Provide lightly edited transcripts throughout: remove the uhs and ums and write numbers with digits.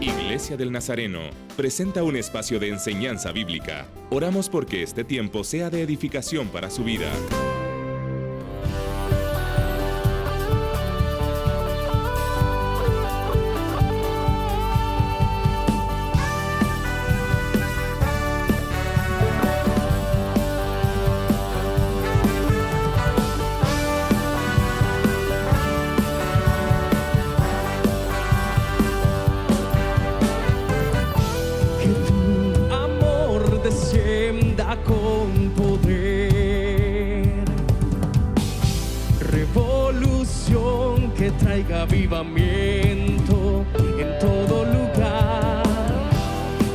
Iglesia del Nazareno presenta un espacio de enseñanza bíblica. Oramos porque este tiempo sea de edificación para su vida. Con poder, revolución que traiga avivamiento en todo lugar,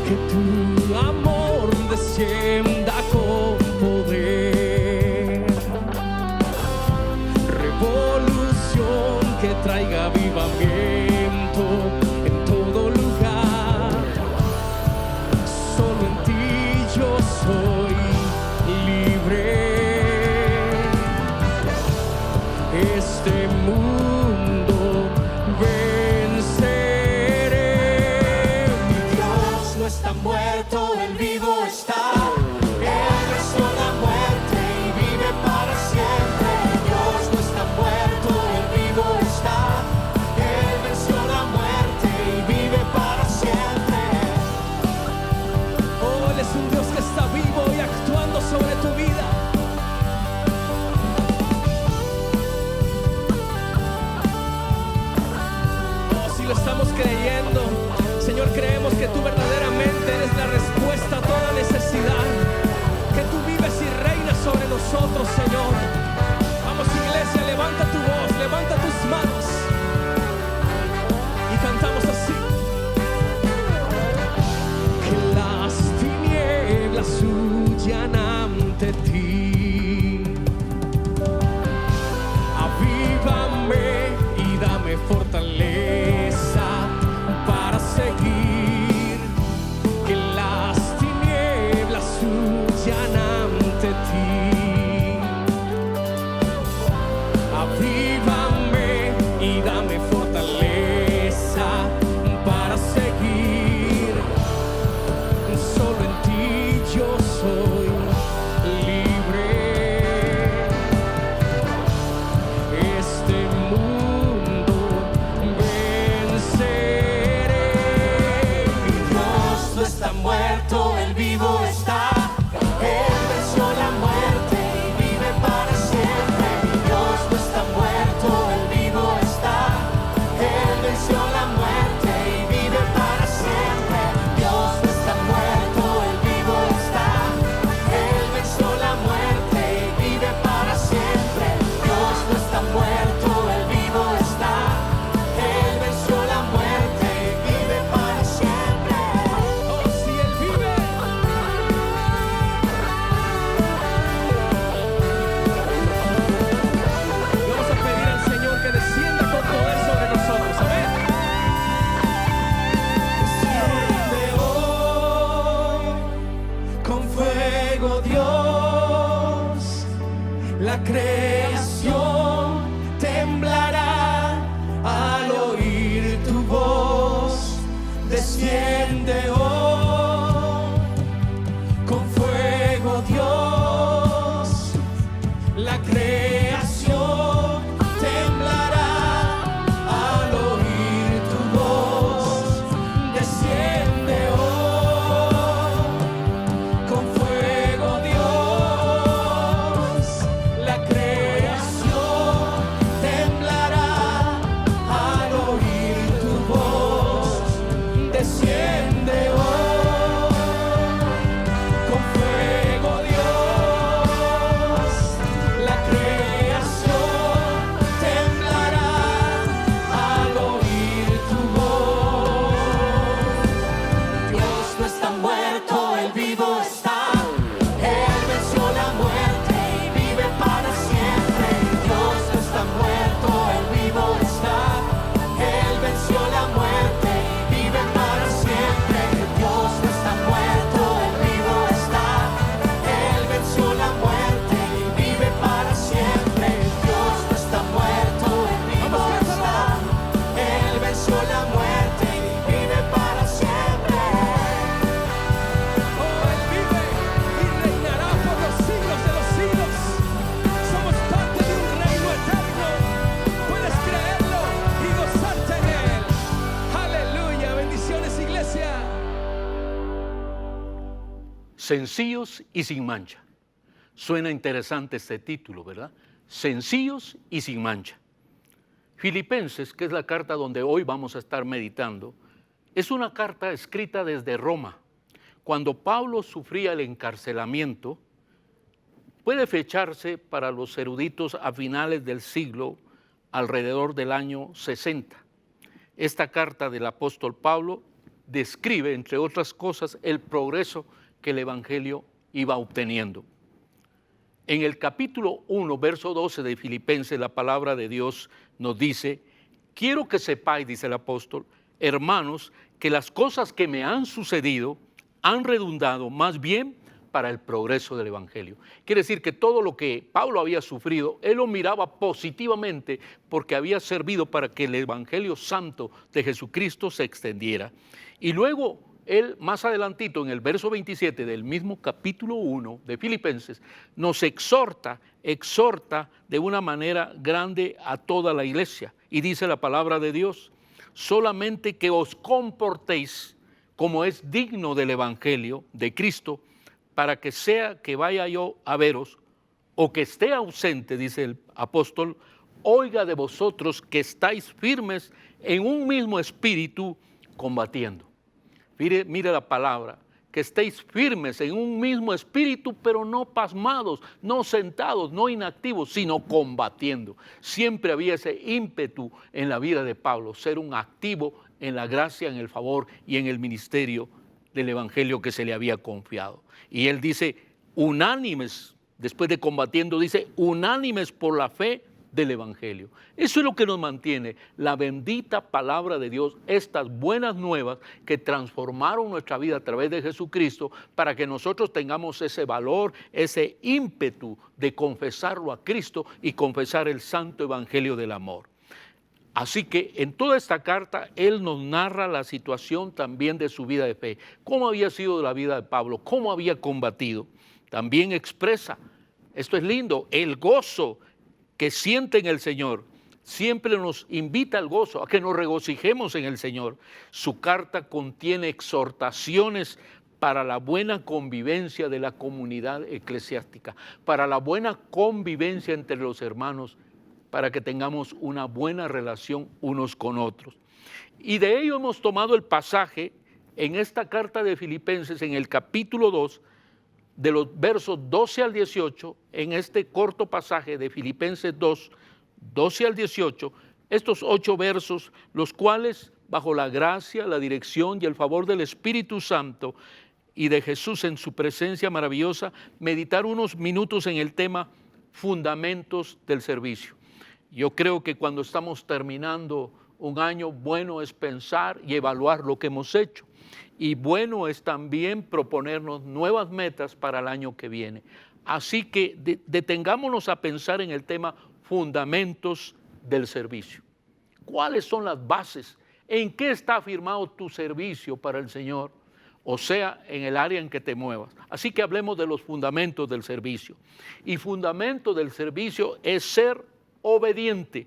que tu amor descienda con poder, revolución que traiga avivamiento en todo lugar. Solo en ti yo soy libre. Este mundo venceré. Mi Dios no está muerto, Él vivo está. Él venció la muerte y vive para siempre. Dios no está muerto, Él vivo está. Él venció la muerte y vive para siempre. Oh, Él es un Dios que está vivo y actuando sobre tu vida. Oh, si lo estamos creyendo, Señor, creemos que tú verdaderamente eres la respuesta a toda necesidad, que tú vives y reinas sobre nosotros, Señor. Vamos, iglesia, levanta tu voz, levanta tus manos y cantamos así. Que las tinieblas huyan ante ti. Avívame y dame fortaleza para seguir. Que las tinieblas huyan ante ti. Avívame y dame fortaleza para seguir. Solo en ti yo soy libre. Este mundo venceré. Mi Dios no está muerto, Él vivo está. Él venció la muerte y vive para siempre. Mi Dios no está muerto, Él vivo está. Él venció la muerte y vive para siempre. Dios no está muerto, Él vivo está. Él venció la muerte y vive para siempre. Dios no está muerto, Él vivo está. Él venció la muerte y vive para siempre. Oh, si Él vive. Vamos a pedir al Señor que descienda con poder sobre nosotros. Amén. Desciende hoy con fuego, Dios. La creación temblará al oír tu voz. Desciende hoy con fuego, Dios. La creación temblará al oír tu voz. Desciende hoy con fuego, Dios. La creación Sencillos y sin mancha. Suena interesante este título, ¿verdad? Sencillos y sin mancha. Filipenses, que es la carta donde hoy vamos a estar meditando, es una carta escrita desde Roma. Cuando Pablo sufría el encarcelamiento, puede fecharse para los eruditos a finales del siglo, alrededor del año 60. Esta carta del apóstol Pablo describe, entre otras cosas, el progreso que el Evangelio iba obteniendo. En el capítulo 1, verso 12 de Filipenses, la palabra de Dios nos dice: quiero que sepáis, dice el apóstol, hermanos, que las cosas que me han sucedido han redundado más bien para el progreso del Evangelio. Quiere decir que todo lo que Pablo había sufrido, él lo miraba positivamente porque había servido para que el Evangelio santo de Jesucristo se extendiera. Y luego él, más adelantito, en el verso 27 del mismo capítulo 1 de Filipenses, nos exhorta de una manera grande a toda la iglesia. Y dice la palabra de Dios: solamente que os comportéis como es digno del Evangelio de Cristo, para que sea que vaya yo a veros o que esté ausente, dice el apóstol, oiga de vosotros que estáis firmes en un mismo espíritu combatiendo. Mire la palabra, que estéis firmes en un mismo espíritu, pero no pasmados, no sentados, no inactivos, sino combatiendo. Siempre había ese ímpetu en la vida de Pablo, ser un activo en la gracia, en el favor y en el ministerio del Evangelio que se le había confiado. Y él dice, unánimes, después de combatiendo, dice, unánimes por la fe del Evangelio. Eso es lo que nos mantiene, la bendita palabra de Dios, estas buenas nuevas que transformaron nuestra vida a través de Jesucristo, para que nosotros tengamos ese valor, ese ímpetu de confesarlo a Cristo y confesar el santo Evangelio del amor. Así que en toda esta carta él nos narra la situación también de su vida de fe, cómo había sido la vida de Pablo, cómo había combatido. También expresa, esto es lindo, el gozo que siente en el Señor. Siempre nos invita al gozo, a que nos regocijemos en el Señor. Su carta contiene exhortaciones para la buena convivencia de la comunidad eclesiástica, para la buena convivencia entre los hermanos, para que tengamos una buena relación unos con otros. Y de ello hemos tomado el pasaje en esta carta de Filipenses, en el capítulo 2, de los versos 12 al 18, en este corto pasaje de Filipenses 2, 12 al 18, estos 8 versos, los cuales, bajo la gracia, la dirección y el favor del Espíritu Santo y de Jesús en su presencia maravillosa, meditar unos minutos en el tema fundamentos del servicio. Yo creo que cuando estamos terminando un año, bueno es pensar y evaluar lo que hemos hecho. Y bueno es también proponernos nuevas metas para el año que viene. Así que detengámonos a pensar en el tema fundamentos del servicio. ¿Cuáles son las bases? ¿En qué está afirmado tu servicio para el Señor? O sea, en el área en que te muevas. Así que hablemos de los fundamentos del servicio. Y fundamento del servicio es ser obediente.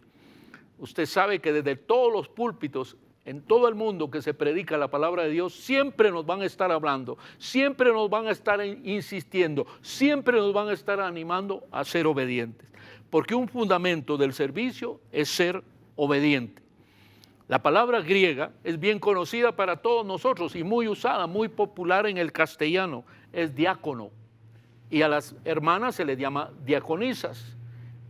Usted sabe que desde todos los púlpitos en todo el mundo que se predica la palabra de Dios, siempre nos van a estar hablando, siempre nos van a estar insistiendo, siempre nos van a estar animando a ser obedientes. Porque un fundamento del servicio es ser obediente. La palabra griega es bien conocida para todos nosotros y muy usada, muy popular en el castellano, es diácono. Y a las hermanas se les llama diaconisas.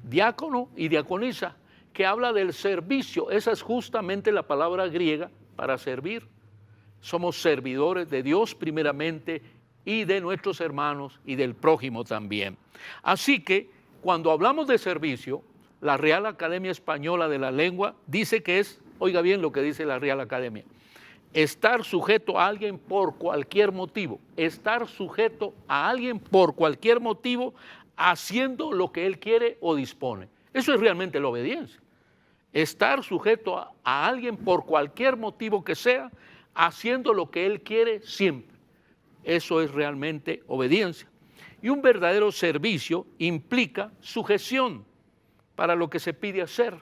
Diácono y diaconisa, que habla del servicio. Esa es justamente la palabra griega para servir. Somos servidores de Dios primeramente y de nuestros hermanos y del prójimo también. Así que cuando hablamos de servicio, la Real Academia Española de la Lengua dice que es, oiga bien lo que dice la Real Academia, estar sujeto a alguien por cualquier motivo, estar sujeto a alguien por cualquier motivo, haciendo lo que él quiere o dispone. Eso es realmente la obediencia. Estar sujeto a alguien por cualquier motivo que sea, haciendo lo que él quiere siempre. Eso es realmente obediencia. Y un verdadero servicio implica sujeción para lo que se pide hacer.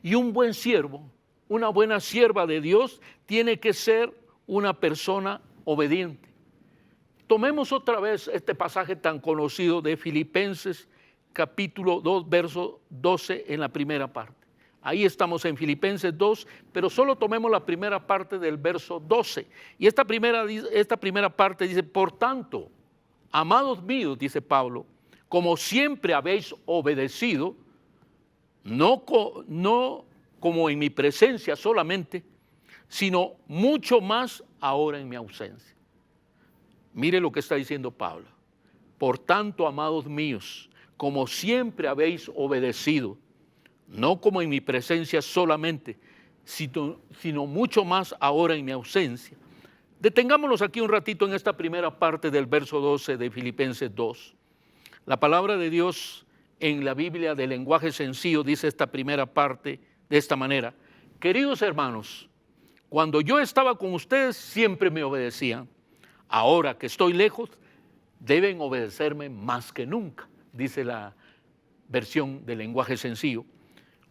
Y un buen siervo, una buena sierva de Dios, tiene que ser una persona obediente. tomemos otra vez este pasaje tan conocido de Filipenses capítulo 2, verso 12 en la primera parte. Ahí estamos en Filipenses 2, pero solo tomemos la primera parte del verso 12. Y esta primera parte dice, por tanto, amados míos, dice Pablo, como siempre habéis obedecido, no como en mi presencia solamente, sino mucho más ahora en mi ausencia. Mire lo que está diciendo Pablo. Por tanto, amados míos, como siempre habéis obedecido, no como en mi presencia solamente, sino mucho más ahora en mi ausencia. Detengámonos aquí un ratito en esta primera parte del verso 12 de Filipenses 2. La palabra de Dios en la Biblia de lenguaje sencillo dice esta primera parte de esta manera. Queridos hermanos, cuando yo estaba con ustedes siempre me obedecían. Ahora que estoy lejos, deben obedecerme más que nunca, dice la versión de lenguaje sencillo.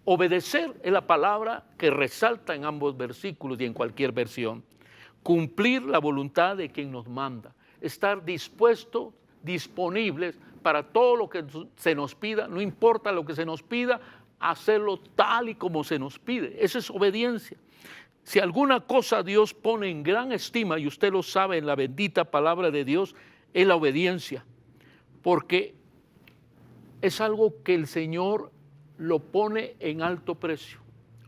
Obedecer es la palabra que resalta en ambos versículos y en cualquier versión. Cumplir la voluntad de quien nos manda. Estar dispuestos, disponibles para todo lo que se nos pida, no importa lo que se nos pida, hacerlo tal y como se nos pide. Esa es obediencia. Si alguna cosa Dios pone en gran estima, y usted lo sabe en la bendita palabra de Dios, es la obediencia. Porque es algo que el Señor lo pone en alto precio.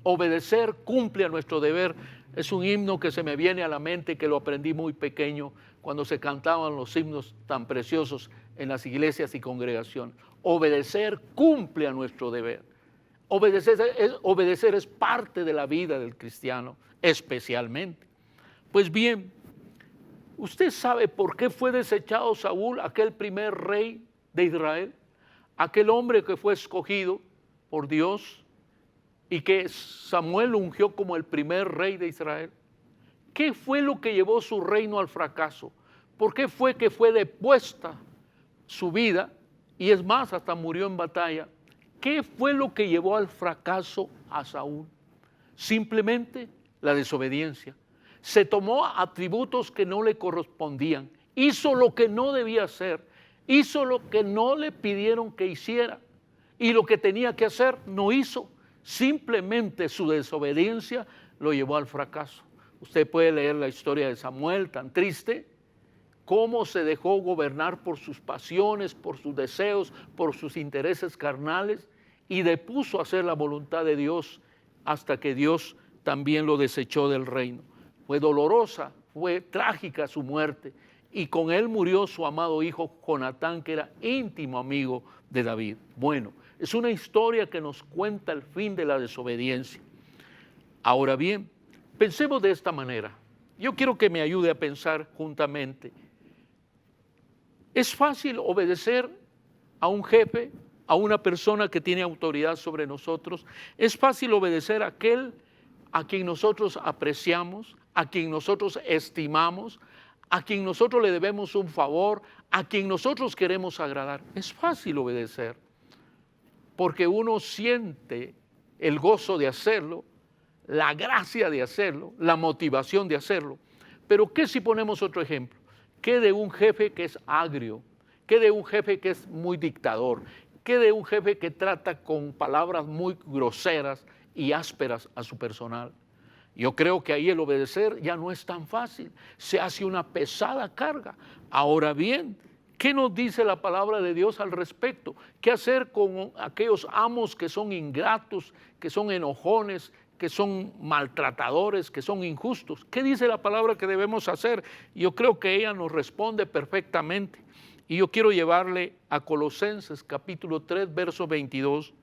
Obedecer cumple a nuestro deber. Es un himno que se me viene a la mente, que lo aprendí muy pequeño, cuando se cantaban los himnos tan preciosos en las iglesias y congregaciones. Obedecer cumple a nuestro deber. Obedecer es parte de la vida del cristiano, especialmente. Pues bien, ¿usted sabe por qué fue desechado Saúl, aquel primer rey de Israel? Aquel hombre que fue escogido por Dios y que Samuel lo ungió como el primer rey de Israel. ¿Qué fue lo que llevó su reino al fracaso? ¿Por qué fue que fue depuesta su vida? Y es más, hasta murió en batalla. ¿Qué fue lo que llevó al fracaso a Saúl? Simplemente la desobediencia. Se tomó atributos que no le correspondían. Hizo lo que no debía hacer. Hizo lo que no le pidieron que hiciera. Y lo que tenía que hacer no hizo. Simplemente su desobediencia lo llevó al fracaso. Usted puede leer la historia de Samuel, tan triste, cómo se dejó gobernar por sus pasiones, por sus deseos, por sus intereses carnales, y depuso a hacer la voluntad de Dios hasta que Dios también lo desechó del reino. Fue dolorosa, fue trágica su muerte, y con él murió su amado hijo Jonatán, que era íntimo amigo de David. Bueno, es una historia que nos cuenta el fin de la desobediencia. Ahora bien, pensemos de esta manera. Yo quiero que me ayude a pensar juntamente. ¿Es fácil obedecer a un jefe, a una persona que tiene autoridad sobre nosotros? ¿Es fácil obedecer a aquel a quien nosotros apreciamos, a quien nosotros estimamos, a quien nosotros le debemos un favor, a quien nosotros queremos agradar? Es fácil obedecer, porque uno siente el gozo de hacerlo, la gracia de hacerlo, la motivación de hacerlo. Pero ¿qué si ponemos otro ejemplo? ¿Qué de un jefe que es agrio? ¿Qué de un jefe que es muy dictador? ¿Qué de un jefe que trata con palabras muy groseras y ásperas a su personal? Yo creo que ahí el obedecer ya no es tan fácil, se hace una pesada carga. Ahora bien, ¿qué nos dice la palabra de Dios al respecto? ¿Qué hacer con aquellos amos que son ingratos, que son enojones, que son maltratadores, que son injustos? ¿Qué dice la palabra que debemos hacer? Yo creo que ella nos responde perfectamente. Y yo quiero llevarle a Colosenses capítulo 3, verso 22.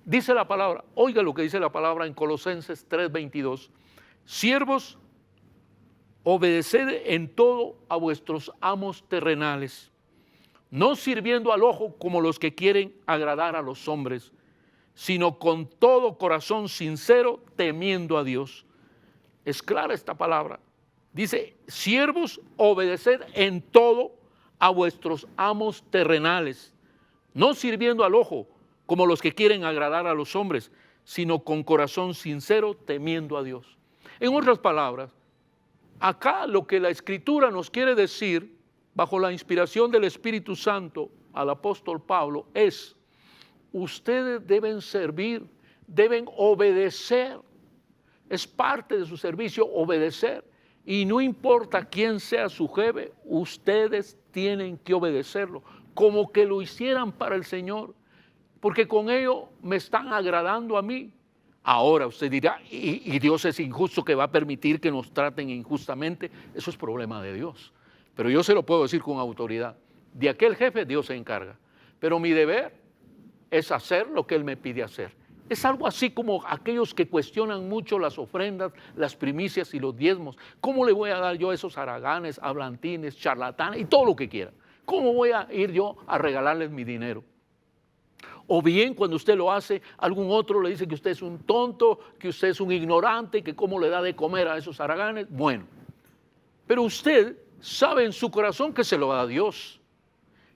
Dice la palabra, oiga lo que dice la palabra en Colosenses 3, 22. Siervos, obedeced en todo a vuestros amos terrenales, no sirviendo al ojo como los que quieren agradar a los hombres, sino con todo corazón sincero, temiendo a Dios. Es clara esta palabra. Dice, siervos, obedeced en todo a vuestros amos terrenales, no sirviendo al ojo como los que quieren agradar a los hombres, sino con corazón sincero, temiendo a Dios. En otras palabras, acá lo que la Escritura nos quiere decir bajo la inspiración del Espíritu Santo al apóstol Pablo es: ustedes deben servir, deben obedecer. Es parte de su servicio obedecer. Y no importa quién sea su jefe, ustedes tienen que obedecerlo, como que lo hicieran para el Señor, porque con ello me están agradando a mí. Ahora usted dirá, y Dios es injusto que va a permitir que nos traten injustamente. Eso es problema de Dios. Pero yo se lo puedo decir con autoridad. De aquel jefe Dios se encarga. Pero mi deber es hacer lo que Él me pide hacer. Es algo así como aquellos que cuestionan mucho las ofrendas, las primicias y los diezmos. ¿Cómo le voy a dar yo a esos haraganes, hablantines, charlatanes y todo lo que quieran? ¿Cómo voy a ir yo a regalarles mi dinero? O bien cuando usted lo hace, algún otro le dice que usted es un tonto, que usted es un ignorante, que cómo le da de comer a esos haraganes. Bueno, pero usted sabe en su corazón que se lo da a Dios.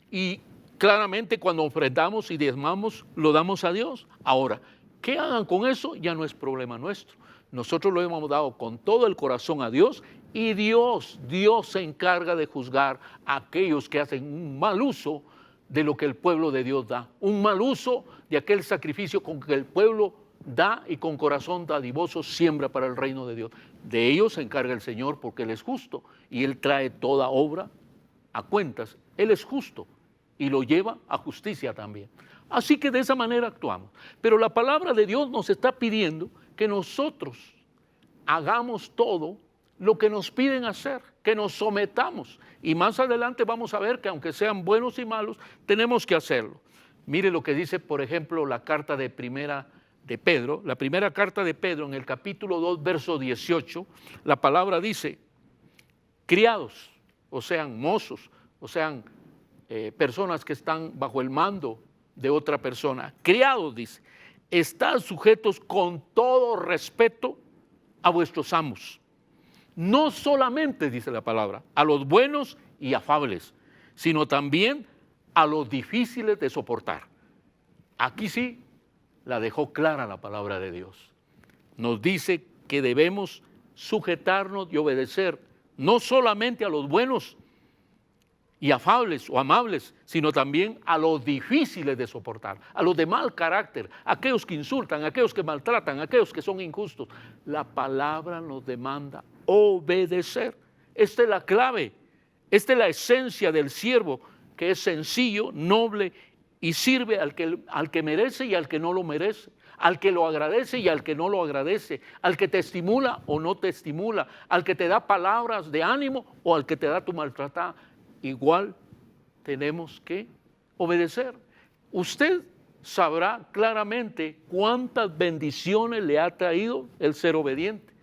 Y claramente cuando ofrendamos y diezmamos, lo damos a Dios. Ahora, ¿qué hagan con eso? Ya no es problema nuestro. Nosotros lo hemos dado con todo el corazón a Dios y Dios se encarga de juzgar a aquellos que hacen un mal uso de lo que el pueblo de Dios da. Un mal uso de aquel sacrificio con que el pueblo da y con corazón dadivoso siembra para el reino de Dios. De ellos se encarga el Señor porque Él es justo y Él trae toda obra a cuentas. Él es justo y lo lleva a justicia también. Así que de esa manera actuamos. Pero la palabra de Dios nos está pidiendo que nosotros hagamos todo lo que nos piden hacer, que nos sometamos. Y más adelante vamos a ver que aunque sean buenos y malos, tenemos que hacerlo. Mire lo que dice, por ejemplo, la carta de primera de Pedro, la primera carta de Pedro en el capítulo 2, verso 18, la palabra dice: criados, o sean mozos, o sean personas que están bajo el mando de otra persona, criados, dice, están sujetos con todo respeto a vuestros amos. No solamente, dice la palabra, a los buenos y afables, sino también a los difíciles de soportar. Aquí sí la dejó clara la palabra de Dios. Nos dice que debemos sujetarnos y obedecer no solamente a los buenos y afables o amables, sino también a los difíciles de soportar, a los de mal carácter, aquellos que insultan, aquellos que maltratan, aquellos que son injustos. La palabra nos demanda obedecer. Esta es la clave, esta es la esencia del siervo, que es sencillo, noble y sirve al que merece y al que no lo merece, al que lo agradece y al que no lo agradece, al que te estimula o no te estimula, al que te da palabras de ánimo o al que te da tu maltratada. Igual tenemos que obedecer. Usted sabrá claramente cuántas bendiciones le ha traído el ser obediente.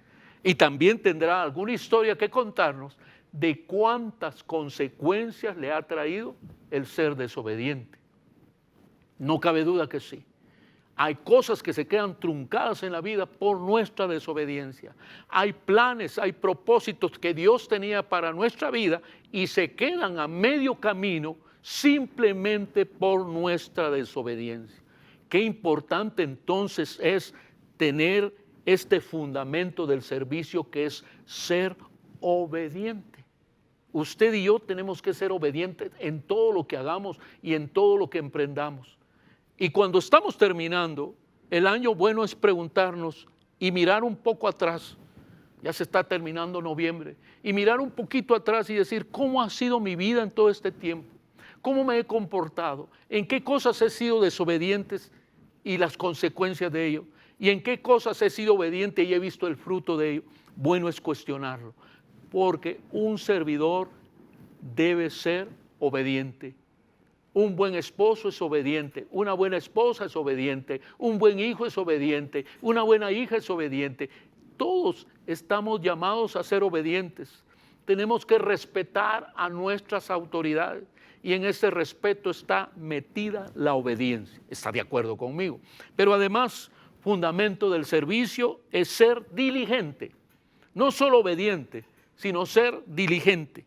Y también tendrá alguna historia que contarnos de cuántas consecuencias le ha traído el ser desobediente. No cabe duda que sí. Hay cosas que se quedan truncadas en la vida por nuestra desobediencia. Hay planes, hay propósitos que Dios tenía para nuestra vida y se quedan a medio camino simplemente por nuestra desobediencia. Qué importante entonces es tener este fundamento del servicio, que es ser obediente. Usted y yo tenemos que ser obedientes en todo lo que hagamos y en todo lo que emprendamos. Y cuando estamos terminando, el año bueno es preguntarnos y mirar un poco atrás. Ya se está terminando noviembre. Y mirar un poquito atrás y decir, ¿cómo ha sido mi vida en todo este tiempo? ¿Cómo me he comportado? ¿En qué cosas he sido desobedientes y las consecuencias de ello? ¿Y en qué cosas he sido obediente y he visto el fruto de ello? Bueno es cuestionarlo, porque un servidor debe ser obediente. Un buen esposo es obediente, una buena esposa es obediente, un buen hijo es obediente, una buena hija es obediente. Todos estamos llamados a ser obedientes. Tenemos que respetar a nuestras autoridades y en ese respeto está metida la obediencia. ¿Está de acuerdo conmigo? Pero además, fundamento del servicio es ser diligente. No solo obediente, sino ser diligente.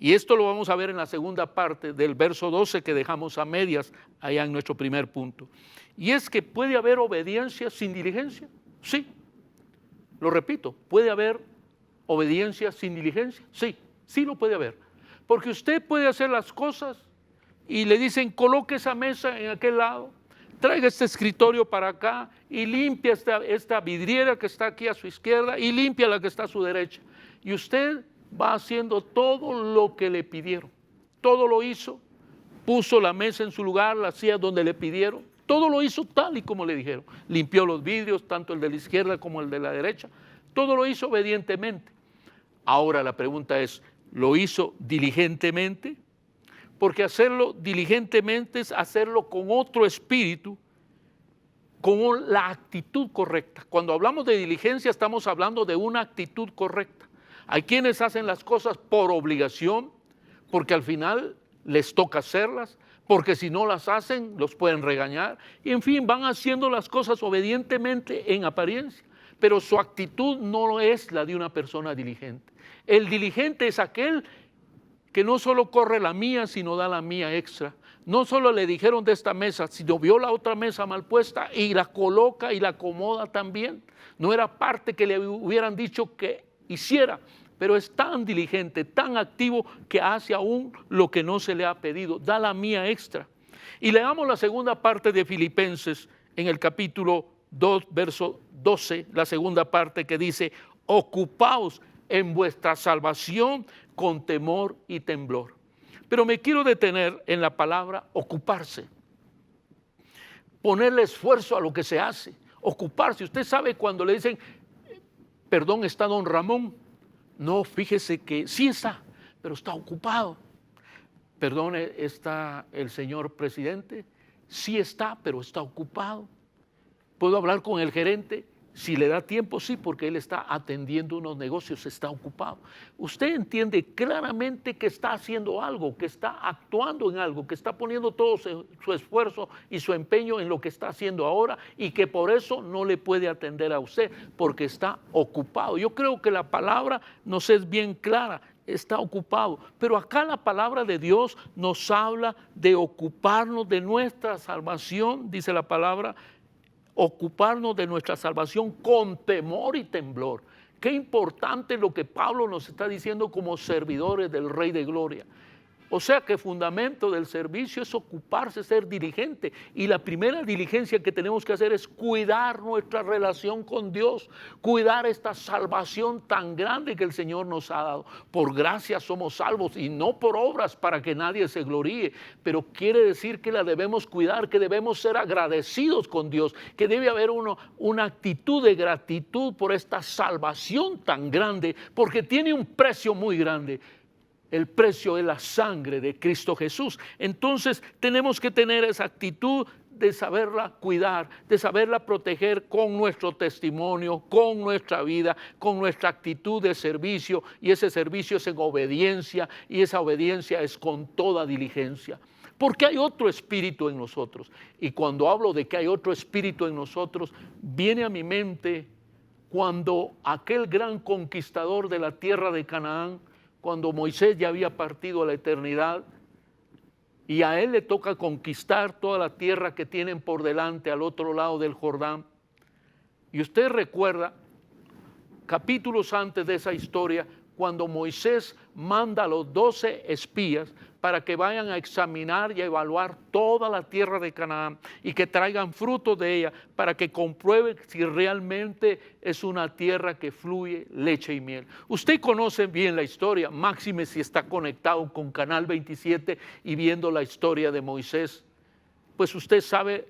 Y esto lo vamos a ver en la segunda parte del verso 12 que dejamos a medias allá en nuestro primer punto. Y es que puede haber obediencia sin diligencia. Sí, lo repito, ¿puede haber obediencia sin diligencia? Sí, sí lo puede haber. Porque usted puede hacer las cosas y le dicen, coloque esa mesa en aquel lado, traiga este escritorio para acá y limpia esta vidriera que está aquí a su izquierda y limpia la que está a su derecha. Y usted va haciendo todo lo que le pidieron. Todo lo hizo, puso la mesa en su lugar, la silla donde le pidieron. Todo lo hizo tal y como le dijeron. Limpió los vidrios, tanto el de la izquierda como el de la derecha. Todo lo hizo obedientemente. Ahora la pregunta es, ¿lo hizo diligentemente? Porque diligentemente es hacerlo con otro espíritu, con la actitud correcta. Cuando hablamos de diligencia estamos hablando de una actitud correcta. Hay quienes hacen las cosas por obligación, porque al final les toca hacerlas, porque si no las hacen los pueden regañar. Y en fin, van haciendo las cosas obedientemente en apariencia, pero su actitud no es la de una persona diligente. El diligente es aquel que no solo corre la mía, sino da la mía extra. No solo le dijeron de esta mesa, sino vio la otra mesa mal puesta y la coloca y la acomoda también. No era parte que le hubieran dicho que hiciera, pero es tan diligente, tan activo, que hace aún lo que no se le ha pedido, da la mía extra. Y leamos la segunda parte de Filipenses en el capítulo 2, verso 12, la segunda parte que dice, ocupaos en vuestra salvación con temor y temblor. Pero me quiero detener en la palabra ocuparse, ponerle esfuerzo a lo que se hace, ocuparse. Usted sabe cuando le dicen, perdón, está don Ramón. No, fíjese que sí está, pero está ocupado. Perdón, ¿está el señor presidente? Sí está, pero está ocupado. ¿Puedo hablar con el gerente? Si le da tiempo, sí, porque él está atendiendo unos negocios, está ocupado. Usted entiende claramente que está haciendo algo, que está actuando en algo, que está poniendo todo su esfuerzo y su empeño en lo que está haciendo ahora y que por eso no le puede atender a usted, porque está ocupado. Yo creo que la palabra nos es bien clara, está ocupado. Pero acá la palabra de Dios nos habla de ocuparnos de nuestra salvación, dice la palabra, ocuparnos de nuestra salvación con temor y temblor. Qué importante lo que Pablo nos está diciendo como servidores del Rey de Gloria. O sea que el fundamento del servicio es ocuparse, ser diligente. Y la primera diligencia que tenemos que hacer es cuidar nuestra relación con Dios, cuidar esta salvación tan grande que el Señor nos ha dado. Por gracia somos salvos y no por obras para que nadie se gloríe, pero quiere decir que la debemos cuidar, que debemos ser agradecidos con Dios, que debe haber una actitud de gratitud por esta salvación tan grande, porque tiene un precio muy grande. El precio es la sangre de Cristo Jesús. Entonces tenemos que tener esa actitud de saberla cuidar, de saberla proteger con nuestro testimonio, con nuestra vida, con nuestra actitud de servicio. Y ese servicio es en obediencia y esa obediencia es con toda diligencia. Porque hay otro espíritu en nosotros. Y cuando hablo de que hay otro espíritu en nosotros, viene a mi mente cuando aquel gran conquistador de la tierra de Canaán, cuando Moisés ya había partido a la eternidad y a él le toca conquistar toda la tierra que tienen por delante al otro lado del Jordán. Y usted recuerda capítulos antes de esa historia, cuando Moisés manda a los 12 espías para que vayan a examinar y a evaluar toda la tierra de Canaán y que traigan frutos de ella para que comprueben si realmente es una tierra que fluye leche y miel. Usted conoce bien la historia, máxime si está conectado con Canal 27 y viendo la historia de Moisés, pues usted sabe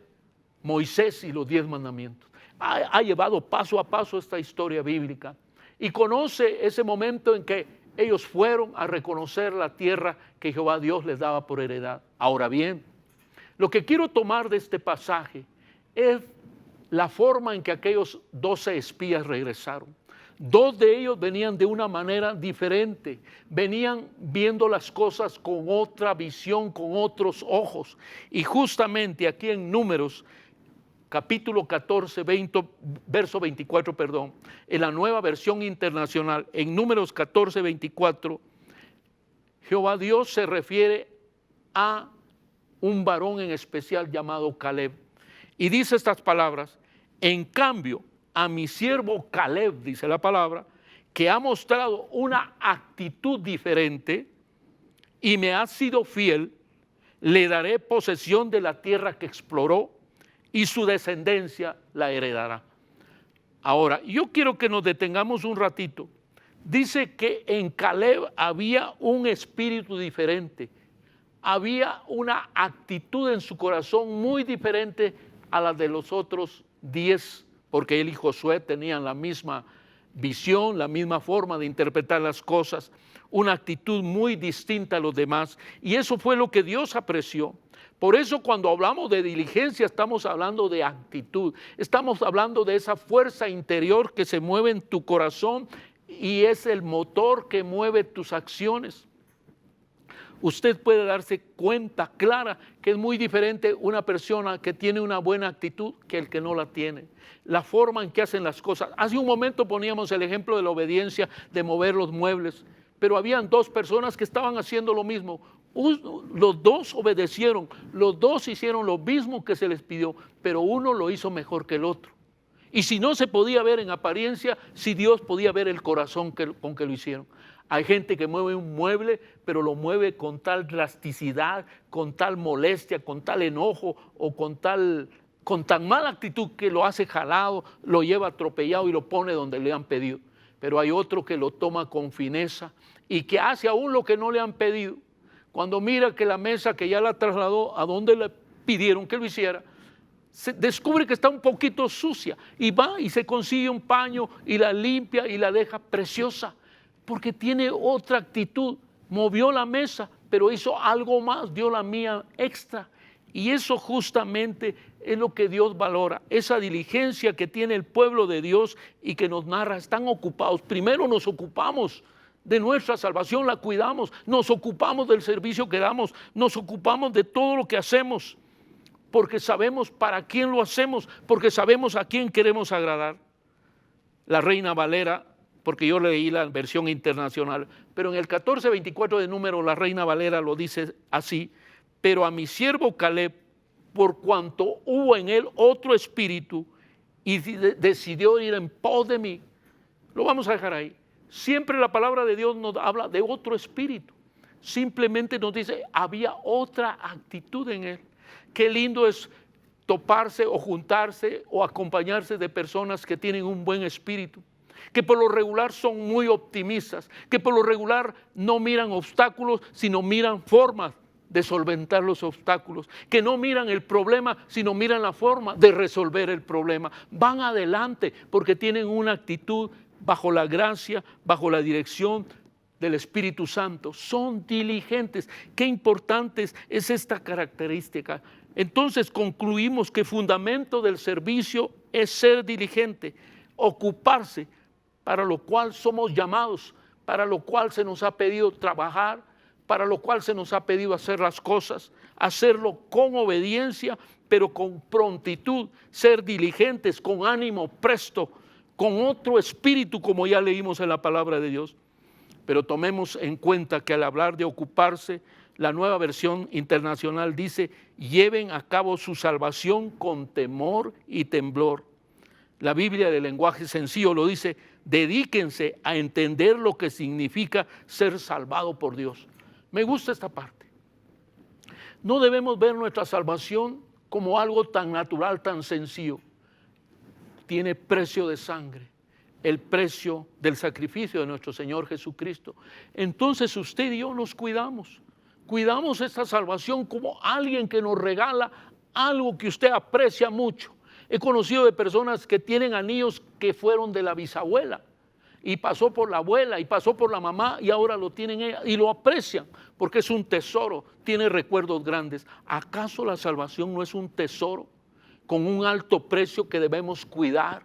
Moisés y los 10 mandamientos. Ha llevado paso a paso esta historia bíblica y conoce ese momento en que ellos fueron a reconocer la tierra que Jehová Dios les daba por heredad. Ahora bien, lo que quiero tomar de este pasaje es la forma en que aquellos 12 espías regresaron. 2 de ellos venían de una manera diferente, venían viendo las cosas con otra visión, con otros ojos. Y justamente aquí en Números, capítulo 14, verso 24, en la Nueva Versión Internacional, en Números 14, 24, Jehová Dios se refiere a un varón en especial llamado Caleb. Y dice estas palabras: en cambio, a mi siervo Caleb, dice la palabra, que ha mostrado una actitud diferente, y me ha sido fiel, le daré posesión de la tierra que exploró y su descendencia la heredará. Ahora, yo quiero que nos detengamos un ratito. Dice que en Caleb había un espíritu diferente, había una actitud en su corazón muy diferente a la de los otros 10, porque él y Josué tenían la misma visión, la misma forma de interpretar las cosas, una actitud muy distinta a los demás, y eso fue lo que Dios apreció. Por eso cuando hablamos de diligencia estamos hablando de actitud, estamos hablando de esa fuerza interior que se mueve en tu corazón y es el motor que mueve tus acciones. Usted puede darse cuenta clara que es muy diferente una persona que tiene una buena actitud que el que no la tiene. La forma en que hacen las cosas. Hace un momento poníamos el ejemplo de la obediencia, de mover los muebles, pero habían dos personas que estaban haciendo lo mismo. Los dos obedecieron, los dos hicieron lo mismo que se les pidió, pero uno lo hizo mejor que el otro. Y si no se podía ver en apariencia, si Dios podía ver el corazón con que lo hicieron. Hay gente que mueve un mueble, pero lo mueve con tal drasticidad, con tal molestia, con tal enojo o con tan mala actitud que lo hace jalado, lo lleva atropellado y lo pone donde le han pedido. Pero hay otro que lo toma con fineza y que hace aún lo que no le han pedido. Cuando mira que la mesa que ya la trasladó a donde le pidieron que lo hiciera, se descubre que está un poquito sucia y va y se consigue un paño y la limpia y la deja preciosa. Porque tiene otra actitud, movió la mesa, pero hizo algo más, dio la mía extra. Y eso justamente es lo que Dios valora, esa diligencia que tiene el pueblo de Dios y que nos narra, están ocupados. Primero nos ocupamos de nuestra salvación, la cuidamos, nos ocupamos del servicio que damos, nos ocupamos de todo lo que hacemos, porque sabemos para quién lo hacemos, porque sabemos a quién queremos agradar. La Reina Valera, porque yo leí la versión internacional, pero en el 14:24 de Números la Reina Valera lo dice así: pero a mi siervo Caleb, por cuanto hubo en él otro espíritu y decidió ir en pos de mí. Lo vamos a dejar ahí. Siempre la palabra de Dios nos habla de otro espíritu, simplemente nos dice había otra actitud en él. Qué lindo es toparse o juntarse o acompañarse de personas que tienen un buen espíritu, que por lo regular son muy optimistas, que por lo regular no miran obstáculos, sino miran formas de solventar los obstáculos, que no miran el problema, sino miran la forma de resolver el problema. Van adelante porque tienen una actitud bajo la gracia, bajo la dirección del Espíritu Santo. Son diligentes. Qué importante es esta característica. Entonces concluimos que el fundamento del servicio es ser diligente, ocuparse, para lo cual somos llamados, para lo cual se nos ha pedido trabajar, para lo cual se nos ha pedido hacer las cosas, hacerlo con obediencia, pero con prontitud, ser diligentes, con ánimo presto, con otro espíritu, como ya leímos en la palabra de Dios. Pero tomemos en cuenta que al hablar de ocuparse, la Nueva Versión Internacional dice: lleven a cabo su salvación con temor y temblor. La Biblia de lenguaje sencillo lo dice: dedíquense a entender lo que significa ser salvado por Dios. Me gusta esta parte. No debemos ver nuestra salvación como algo tan natural, tan sencillo. Tiene precio de sangre, el precio del sacrificio de nuestro Señor Jesucristo. Entonces usted y yo nos cuidamos esta salvación como alguien que nos regala algo que usted aprecia mucho. He conocido de personas que tienen anillos que fueron de la bisabuela y pasó por la abuela y pasó por la mamá y ahora lo tienen ella y lo aprecian porque es un tesoro, tiene recuerdos grandes. ¿Acaso la salvación no es un tesoro con un alto precio que debemos cuidar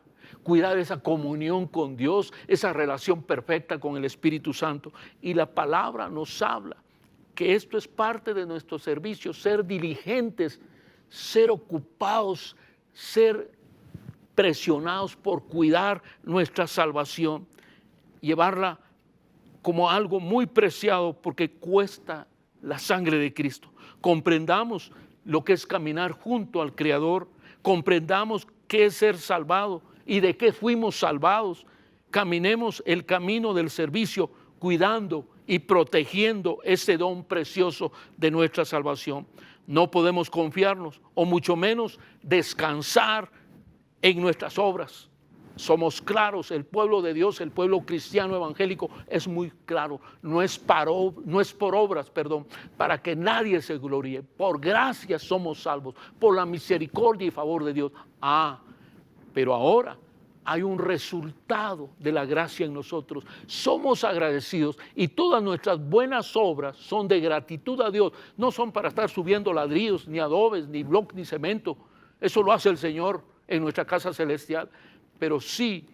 esa comunión con Dios, esa relación perfecta con el Espíritu Santo? Y la palabra nos habla que esto es parte de nuestro servicio, ser diligentes, ser ocupados, ser presionados por cuidar nuestra salvación, llevarla como algo muy preciado porque cuesta la sangre de Cristo. Comprendamos lo que es caminar junto al Creador, comprendamos qué es ser salvado y de qué fuimos salvados. Caminemos el camino del servicio cuidando y protegiendo ese don precioso de nuestra salvación. No podemos confiarnos, o mucho menos descansar en nuestras obras. Somos claros, el pueblo de Dios, el pueblo cristiano evangélico es muy claro, no es por obras, para que nadie se gloríe. Por gracia somos salvos, por la misericordia y favor de Dios. Pero ahora hay un resultado de la gracia en nosotros. Somos agradecidos y todas nuestras buenas obras son de gratitud a Dios. No son para estar subiendo ladrillos, ni adobes, ni bloques, ni cemento. Eso lo hace el Señor en nuestra casa celestial. Pero sí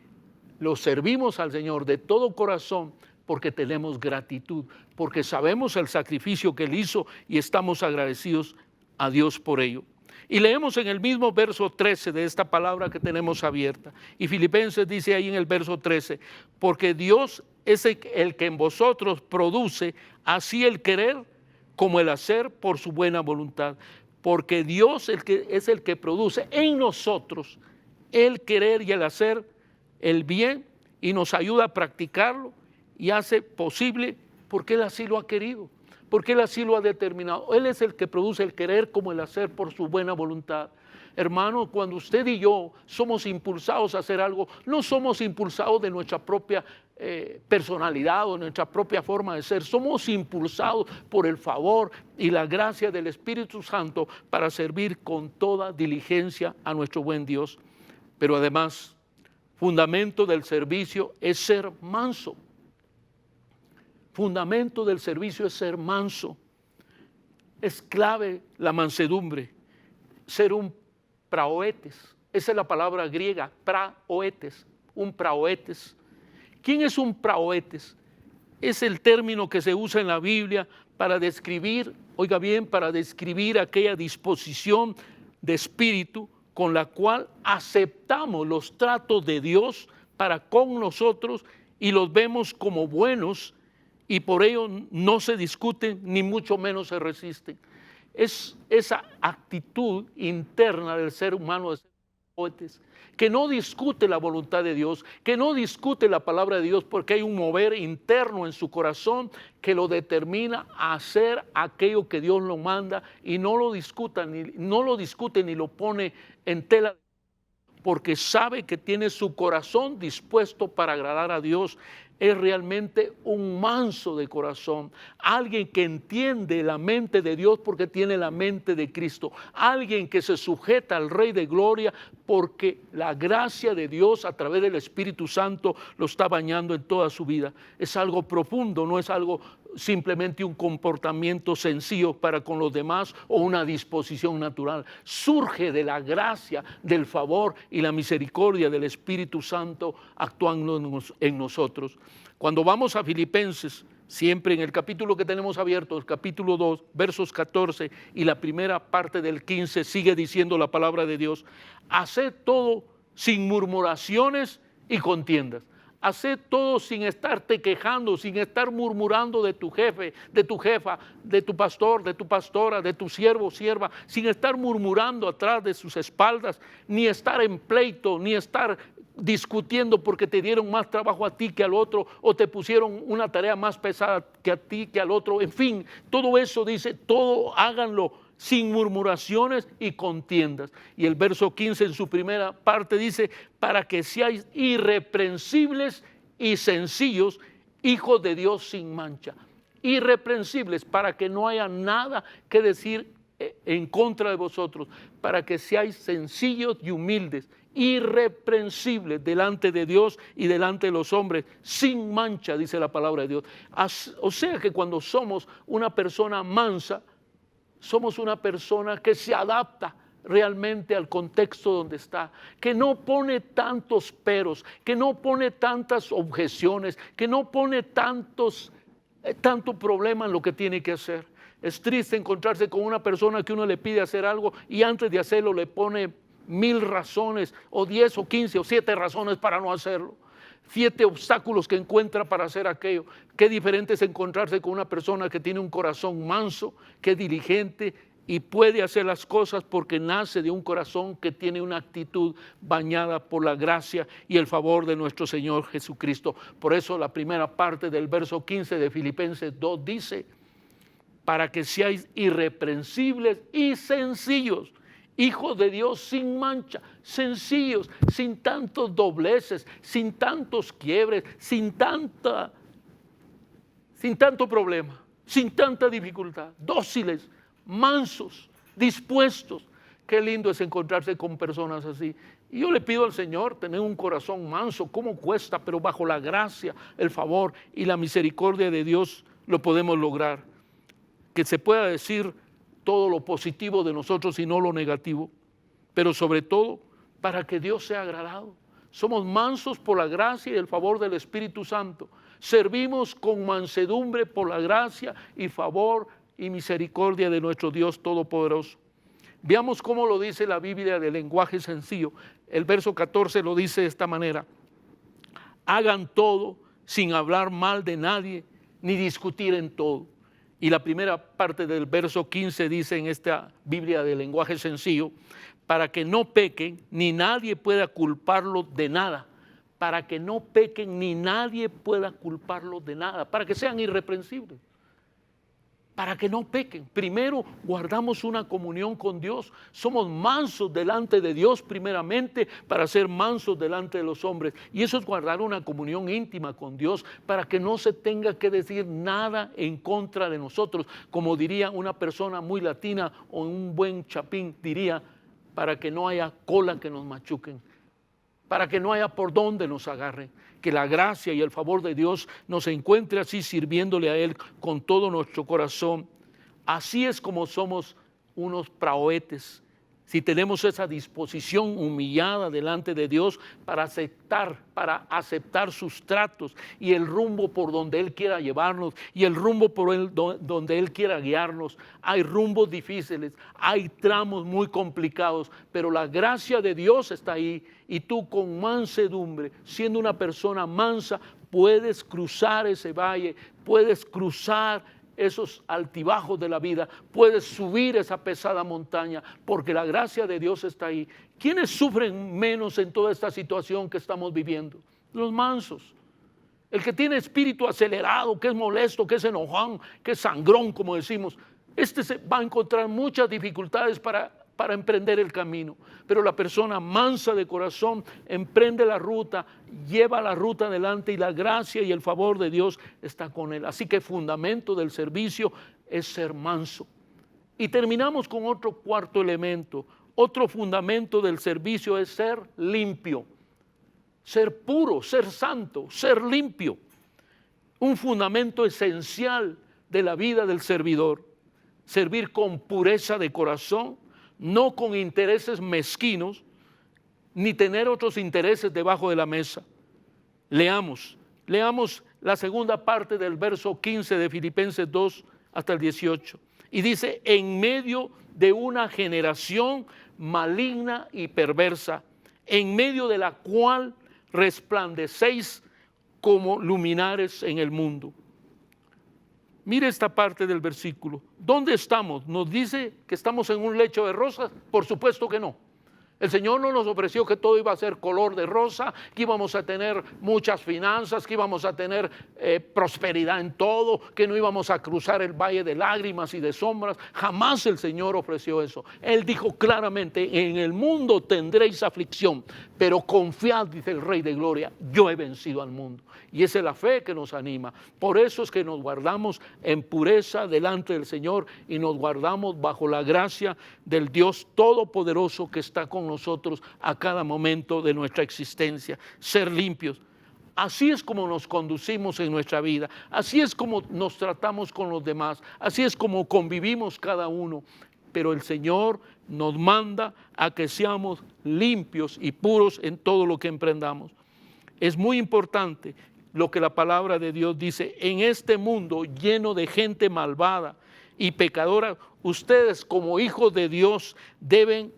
lo servimos al Señor de todo corazón porque tenemos gratitud, porque sabemos el sacrificio que Él hizo y estamos agradecidos a Dios por ello. Y leemos en el mismo verso 13 de esta palabra que tenemos abierta. Y Filipenses dice ahí en el verso 13, porque Dios es el que en vosotros produce así el querer como el hacer por su buena voluntad. Porque Dios es el que produce en nosotros el querer y el hacer el bien y nos ayuda a practicarlo y hace posible porque Él así lo ha querido, porque Él así lo ha determinado. Él es el que produce el querer como el hacer por su buena voluntad. Hermano, cuando usted y yo somos impulsados a hacer algo, no somos impulsados de nuestra propia personalidad o nuestra propia forma de ser. Somos impulsados por el favor y la gracia del Espíritu Santo para servir con toda diligencia a nuestro buen Dios. Pero además, fundamento del servicio es ser manso. Fundamento del servicio es ser manso. Es clave la mansedumbre. Ser un praoetes. Esa es la palabra griega, praoetes. Un praoetes. ¿Quién es un praoetes? Es el término que se usa en la Biblia para describir, oiga bien, para describir aquella disposición de espíritu con la cual aceptamos los tratos de Dios para con nosotros y los vemos como buenos y por ello no se discuten ni mucho menos se resisten. Es esa actitud interna del ser humano, que no discute la voluntad de Dios, que no discute la palabra de Dios porque hay un mover interno en su corazón que lo determina a hacer aquello que Dios lo manda y no lo discute ni lo pone en tela, porque sabe que tiene su corazón dispuesto para agradar a Dios. Es realmente un manso de corazón, alguien que entiende la mente de Dios porque tiene la mente de Cristo, alguien que se sujeta al Rey de Gloria porque la gracia de Dios a través del Espíritu Santo lo está bañando en toda su vida. Es algo profundo, no es algo simplemente un comportamiento sencillo para con los demás o una disposición natural. Surge de la gracia, del favor y la misericordia del Espíritu Santo actuando en nosotros. Cuando vamos a Filipenses, siempre en el capítulo que tenemos abierto, el capítulo 2, versos 14 y la primera parte del 15, sigue diciendo la palabra de Dios: haced todo sin murmuraciones y contiendas. Haced todo sin estarte quejando, sin estar murmurando de tu jefe, de tu jefa, de tu pastor, de tu pastora, de tu siervo o sierva, sin estar murmurando atrás de sus espaldas, ni estar en pleito, ni estar discutiendo porque te dieron más trabajo a ti que al otro o te pusieron una tarea más pesada que a ti que al otro. En fin, todo eso dice, todo háganlo sin murmuraciones y contiendas. Y el verso 15 en su primera parte dice: para que seáis irreprensibles y sencillos, hijos de Dios sin mancha. Irreprensibles, para que no haya nada que decir en contra de vosotros, para que seáis sencillos y humildes, irreprensibles delante de Dios y delante de los hombres, sin mancha, dice la palabra de Dios. O sea que cuando somos una persona mansa, somos una persona que se adapta realmente al contexto donde está, que no pone tantos peros, que no pone tantas objeciones, que no pone tanto problema en lo que tiene que hacer. Es triste encontrarse con una persona que uno le pide hacer algo y antes de hacerlo le pone 1000 razones o 10 o 15 o 7 razones para no hacerlo. 7 obstáculos que encuentra para hacer aquello. Qué diferente es encontrarse con una persona que tiene un corazón manso, que es diligente y puede hacer las cosas porque nace de un corazón que tiene una actitud bañada por la gracia y el favor de nuestro Señor Jesucristo. Por eso la primera parte del verso 15 de Filipenses 2 dice: para que seáis irreprensibles y sencillos, hijos de Dios sin mancha, sencillos, sin tantos dobleces, sin tantos quiebres, sin tanto problema, sin tanta dificultad, dóciles, mansos, dispuestos. Qué lindo es encontrarse con personas así. Y yo le pido al Señor tener un corazón manso. ¿Cómo cuesta? Pero bajo la gracia, el favor y la misericordia de Dios lo podemos lograr. Que se pueda decir todo lo positivo de nosotros y no lo negativo, pero sobre todo para que Dios sea agradado. Somos mansos por la gracia y el favor del Espíritu Santo. Servimos con mansedumbre por la gracia y favor y misericordia de nuestro Dios Todopoderoso. Veamos cómo lo dice la Biblia de lenguaje sencillo. El verso 14 lo dice de esta manera: hagan todo sin hablar mal de nadie ni discutir en todo. Y la primera parte del verso 15 dice en esta Biblia de lenguaje sencillo: para que no pequen ni nadie pueda culparlos de nada. Para que no pequen ni nadie pueda culparlos de nada. Para que sean irreprensibles. Para que no pequen. Primero guardamos una comunión con Dios. Somos mansos delante de Dios primeramente para ser mansos delante de los hombres. Y eso es guardar una comunión íntima con Dios para que no se tenga que decir nada en contra de nosotros. Como diría una persona muy latina o un buen chapín, diría: para que no haya cola que nos machuquen. Para que no haya por dónde nos agarren. Que la gracia y el favor de Dios nos encuentre así, sirviéndole a Él con todo nuestro corazón. Así es como somos unos praoetes. Si tenemos esa disposición humillada delante de Dios para aceptar sus tratos y el rumbo por donde Él quiera llevarnos y el rumbo por donde Él quiera guiarnos. Hay rumbos difíciles, hay tramos muy complicados, pero la gracia de Dios está ahí y tú con mansedumbre, siendo una persona mansa, puedes cruzar ese valle, puedes cruzar esos altibajos de la vida, puedes subir esa pesada montaña, porque la gracia de Dios está ahí. ¿Quiénes sufren menos en toda esta situación que estamos viviendo? Los mansos. El que tiene espíritu acelerado, que es molesto, que es enojón, que es sangrón, como decimos, se va a encontrar muchas dificultades para emprender el camino, pero la persona mansa de corazón emprende la ruta, lleva la ruta adelante y la gracia y el favor de Dios está con él. Así que el fundamento del servicio es ser manso. Y terminamos con otro cuarto elemento. Otro fundamento del servicio es ser limpio, ser puro, ser santo, ser limpio. Un fundamento esencial de la vida del servidor. Servir con pureza de corazón, no con intereses mezquinos, ni tener otros intereses debajo de la mesa. Leamos la segunda parte del verso 15 de Filipenses 2 hasta el 18. Y dice: en medio de una generación maligna y perversa, en medio de la cual resplandecéis como luminares en el mundo. Mire esta parte del versículo. ¿Dónde estamos? ¿Nos dice que estamos en un lecho de rosas? Por supuesto que no. El Señor no nos ofreció que todo iba a ser color de rosa, que íbamos a tener muchas finanzas, que íbamos a tener prosperidad en todo, que no íbamos a cruzar el valle de lágrimas y de sombras. Jamás el Señor ofreció eso. Él dijo claramente: en el mundo tendréis aflicción, pero confiad, dice el Rey de Gloria, yo he vencido al mundo. Y esa es la fe que nos anima. Por eso es que nos guardamos en pureza delante del Señor y nos guardamos bajo la gracia del Dios Todopoderoso que está con nosotros a cada momento de nuestra existencia. Ser limpios. Así es como nos conducimos en nuestra vida. Así es como nos tratamos con los demás. Así es como convivimos cada uno. Pero el Señor nos manda a que seamos limpios y puros en todo lo que emprendamos. Es muy importante lo que la palabra de Dios dice: en este mundo lleno de gente malvada y pecadora, ustedes como hijos de Dios deben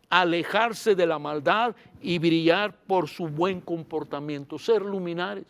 alejarse de la maldad y brillar por su buen comportamiento, ser luminares.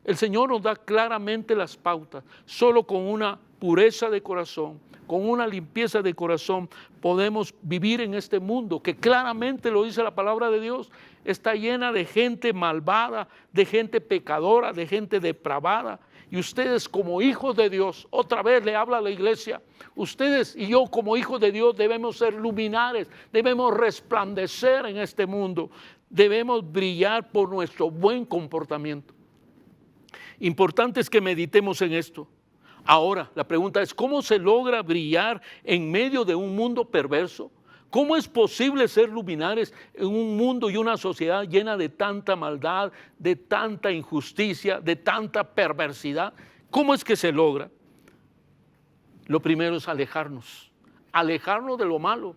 El Señor nos da claramente las pautas. Solo con una pureza de corazón, con una limpieza de corazón, podemos vivir en este mundo que claramente lo dice la palabra de Dios. Está llena de gente malvada, de gente pecadora, de gente depravada. Y ustedes como hijos de Dios, otra vez le habla a la iglesia, ustedes y yo como hijos de Dios debemos ser luminares, debemos resplandecer en este mundo, debemos brillar por nuestro buen comportamiento. Importante es que meditemos en esto. Ahora, la pregunta es, ¿cómo se logra brillar en medio de un mundo perverso? ¿Cómo es posible ser luminares en un mundo y una sociedad llena de tanta maldad, de tanta injusticia, de tanta perversidad? ¿Cómo es que se logra? Lo primero es alejarnos de lo malo,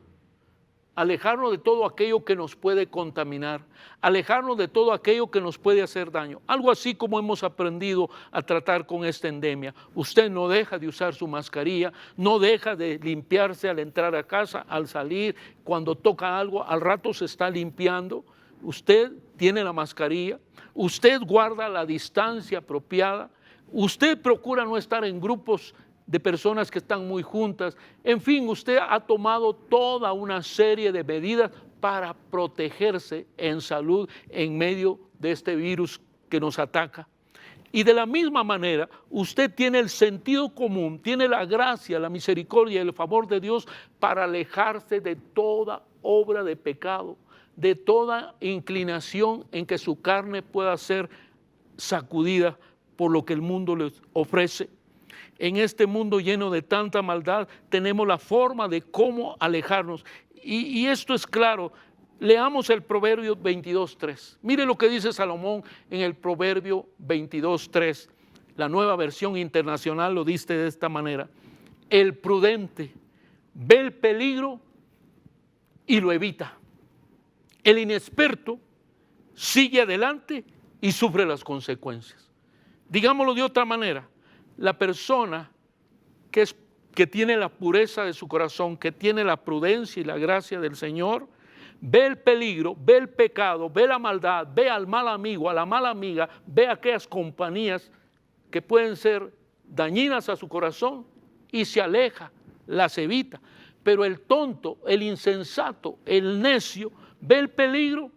alejarnos de todo aquello que nos puede contaminar, alejarnos de todo aquello que nos puede hacer daño. Algo así como hemos aprendido a tratar con esta endemia. Usted no deja de usar su mascarilla, no deja de limpiarse al entrar a casa, al salir, cuando toca algo, al rato se está limpiando. Usted tiene la mascarilla, usted guarda la distancia apropiada, usted procura no estar en grupos de personas que están muy juntas. En fin, usted ha tomado toda una serie de medidas para protegerse en salud en medio de este virus que nos ataca. Y de la misma manera, usted tiene el sentido común, tiene la gracia, la misericordia y el favor de Dios para alejarse de toda obra de pecado, de toda inclinación en que su carne pueda ser sacudida por lo que el mundo les ofrece. En este mundo lleno de tanta maldad tenemos la forma de cómo alejarnos. Y esto es claro. Leamos el Proverbio 22:3. Mire lo que dice Salomón en el Proverbio 22:3. La Nueva Versión Internacional lo dice de esta manera. El prudente ve el peligro y lo evita. El inexperto sigue adelante y sufre las consecuencias. Digámoslo de otra manera. La persona que tiene la pureza de su corazón, que tiene la prudencia y la gracia del Señor, ve el peligro, ve el pecado, ve la maldad, ve al mal amigo, a la mala amiga, ve aquellas compañías que pueden ser dañinas a su corazón y se aleja, las evita. Pero el tonto, el insensato, el necio, ve el peligro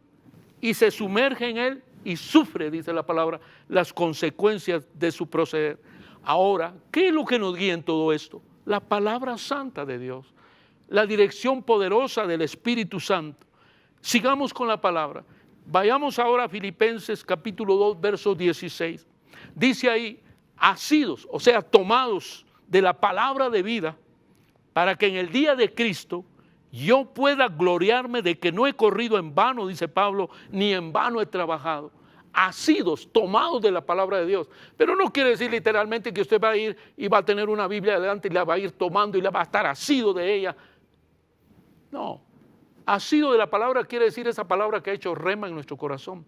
y se sumerge en él y sufre, dice la palabra, las consecuencias de su proceder. Ahora, ¿qué es lo que nos guía en todo esto? La palabra santa de Dios, la dirección poderosa del Espíritu Santo. Sigamos con la palabra. Vayamos ahora a Filipenses capítulo 2, verso 16. Dice ahí, asidos, o sea, tomados de la palabra de vida, para que en el día de Cristo yo pueda gloriarme de que no he corrido en vano, dice Pablo, ni en vano he trabajado. Asidos, tomados de la palabra de Dios. Pero no quiere decir literalmente que usted va a ir y va a tener una Biblia adelante y la va a ir tomando y la va a estar asido de ella. No, asido de la palabra quiere decir esa palabra que ha hecho rema en nuestro corazón.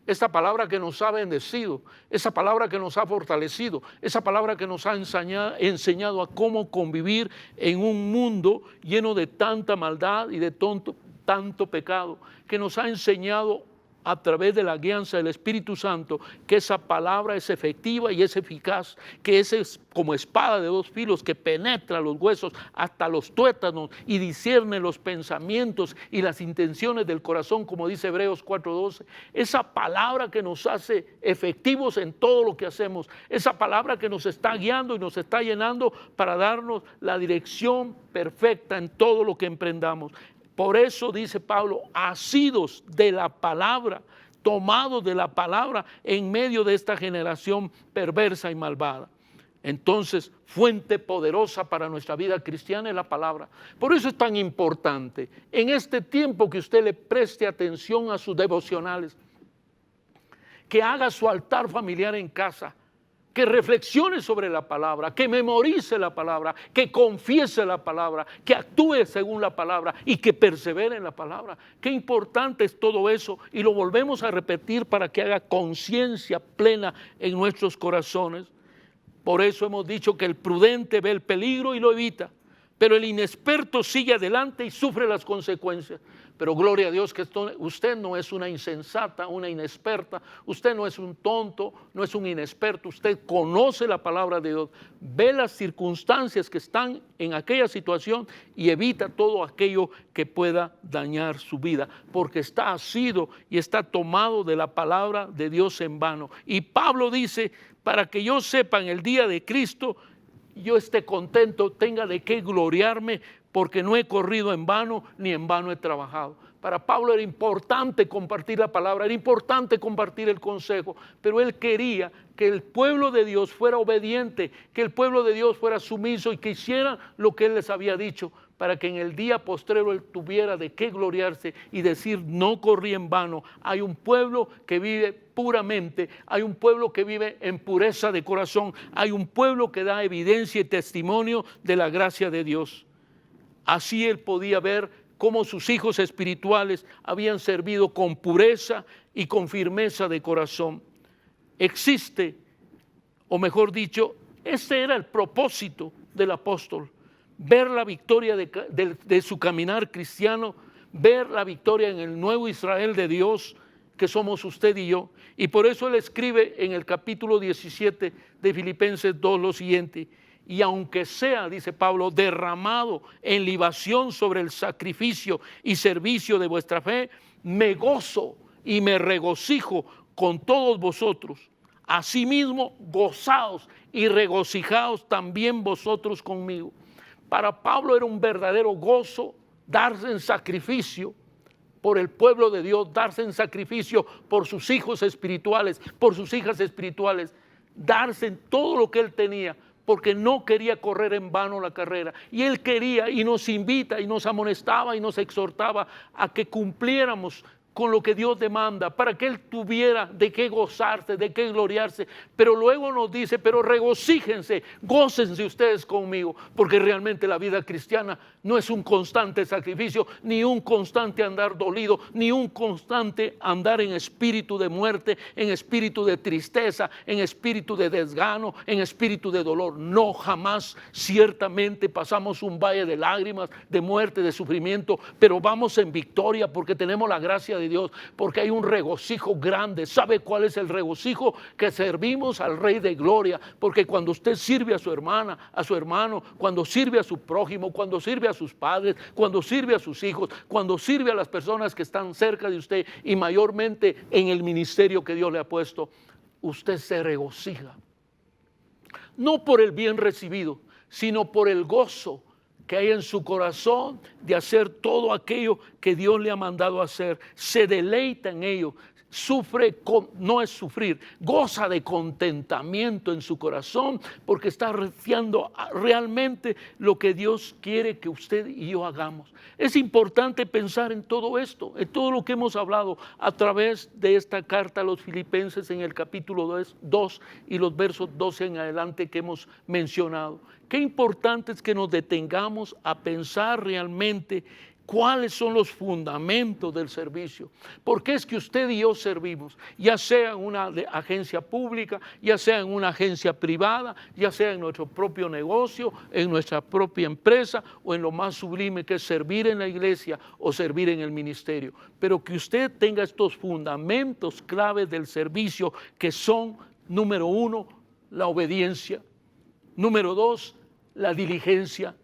Esa palabra que nos ha bendecido, esa palabra que nos ha fortalecido, esa palabra que nos ha enseñado a cómo convivir en un mundo lleno de tanta maldad y de tanto pecado, que nos ha enseñado a través de la guianza del Espíritu Santo, que esa palabra es efectiva y es eficaz, que es como espada de dos filos que penetra los huesos hasta los tuétanos y discierne los pensamientos y las intenciones del corazón, como dice Hebreos 4:12. Esa palabra que nos hace efectivos en todo lo que hacemos, esa palabra que nos está guiando y nos está llenando para darnos la dirección perfecta en todo lo que emprendamos. Por eso dice Pablo, asidos de la palabra, tomados de la palabra en medio de esta generación perversa y malvada. Entonces, fuente poderosa para nuestra vida cristiana es la palabra. Por eso es tan importante en este tiempo que usted le preste atención a sus devocionales, que haga su altar familiar en casa, que reflexione sobre la palabra, que memorice la palabra, que confiese la palabra, que actúe según la palabra y que persevere en la palabra. Qué importante es todo eso y lo volvemos a repetir para que haga conciencia plena en nuestros corazones. Por eso hemos dicho que el prudente ve el peligro y lo evita, pero el inexperto sigue adelante y sufre las consecuencias. Pero gloria a Dios que usted no es una insensata, una inexperta, usted no es un tonto, no es un inexperto, usted conoce la palabra de Dios, ve las circunstancias que están en aquella situación y evita todo aquello que pueda dañar su vida, porque está asido y está tomado de la palabra de Dios en vano. Y Pablo dice, para que yo sepa en el día de Cristo, yo esté contento, tenga de qué gloriarme, porque no he corrido en vano, ni en vano he trabajado. Para Pablo era importante compartir la palabra, era importante compartir el consejo, pero él quería que el pueblo de Dios fuera obediente, que el pueblo de Dios fuera sumiso y que hiciera lo que él les había dicho, para que en el día postrero él tuviera de qué gloriarse y decir, no corrí en vano. Hay un pueblo que vive puramente, hay un pueblo que vive en pureza de corazón, hay un pueblo que da evidencia y testimonio de la gracia de Dios. Así él podía ver cómo sus hijos espirituales habían servido con pureza y con firmeza de corazón. Existe, o mejor dicho, ese era el propósito del apóstol, ver la victoria de su caminar cristiano, ver la victoria en el nuevo Israel de Dios, que somos usted y yo. Y por eso él escribe en el capítulo 17 de Filipenses 2 lo siguiente: y aunque sea, dice Pablo, derramado en libación sobre el sacrificio y servicio de vuestra fe, me gozo y me regocijo con todos vosotros. Asimismo, gozaos y regocijaos también vosotros conmigo. Para Pablo era un verdadero gozo darse en sacrificio por el pueblo de Dios, darse en sacrificio por sus hijos espirituales, por sus hijas espirituales, darse en todo lo que él tenía, porque no quería correr en vano la carrera. Y él quería y nos invita y nos amonestaba y nos exhortaba a que cumpliéramos con lo que Dios demanda, para que él tuviera de qué gozarse, de qué gloriarse. Pero luego nos dice, pero regocíjense, gócense ustedes conmigo, porque realmente la vida cristiana no es un constante sacrificio, ni un constante andar dolido, ni un constante andar en espíritu de muerte, en espíritu de tristeza, en espíritu de desgano, en espíritu de dolor. No, jamás. Ciertamente pasamos un valle de lágrimas, de muerte, de sufrimiento, pero vamos en victoria porque tenemos la gracia de Dios, porque hay un regocijo grande. ¿Sabe cuál es el regocijo? Que servimos al Rey de Gloria, porque cuando usted sirve a su hermana, a su hermano, cuando sirve a su prójimo, cuando sirve a sus padres, cuando sirve a sus hijos, cuando sirve a las personas que están cerca de usted y mayormente en el ministerio que Dios le ha puesto, usted se regocija. No por el bien recibido, sino por el gozo que hay en su corazón de hacer todo aquello que Dios le ha mandado hacer. Se deleita en ello, sufre, no es sufrir, goza de contentamiento en su corazón, porque está haciendo realmente lo que Dios quiere que usted y yo hagamos. Es importante pensar en todo esto, en todo lo que hemos hablado a través de esta carta a los Filipenses en el capítulo 2 y los versos 12 en adelante que hemos mencionado. Qué importante es que nos detengamos a pensar realmente cuáles son los fundamentos del servicio. Porque es que usted y yo servimos, ya sea en una agencia pública, ya sea en una agencia privada, ya sea en nuestro propio negocio, en nuestra propia empresa o en lo más sublime que es servir en la iglesia o servir en el ministerio. Pero que usted tenga estos fundamentos claves del servicio, que son, número 1, la obediencia, número 2, la diligencia,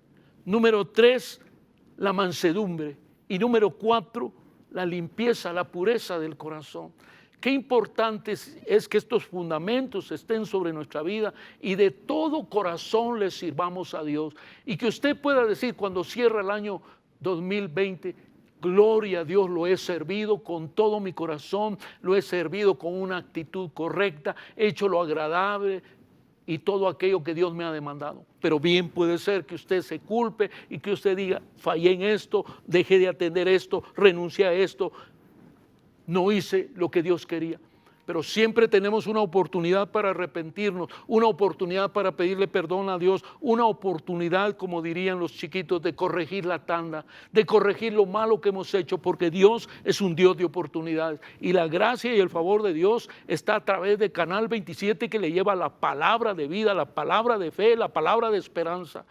número 3, la mansedumbre, y número 4, la limpieza, la pureza del corazón. Qué importante es que estos fundamentos estén sobre nuestra vida y de todo corazón le sirvamos a Dios, y que usted pueda decir cuando cierra el año 2020, gloria a Dios, lo he servido con todo mi corazón, lo he servido con una actitud correcta, he hecho lo agradable y todo aquello que Dios me ha demandado. Pero bien puede ser que usted se culpe y que usted diga, fallé en esto, dejé de atender esto, renuncié a esto, no hice lo que Dios quería. Pero siempre tenemos una oportunidad para arrepentirnos, una oportunidad para pedirle perdón a Dios, una oportunidad, como dirían los chiquitos, de corregir la tanda, de corregir lo malo que hemos hecho, porque Dios es un Dios de oportunidades. Y la gracia y el favor de Dios está a través de Canal 27, que le lleva la palabra de vida, la palabra de fe, la palabra de esperanza.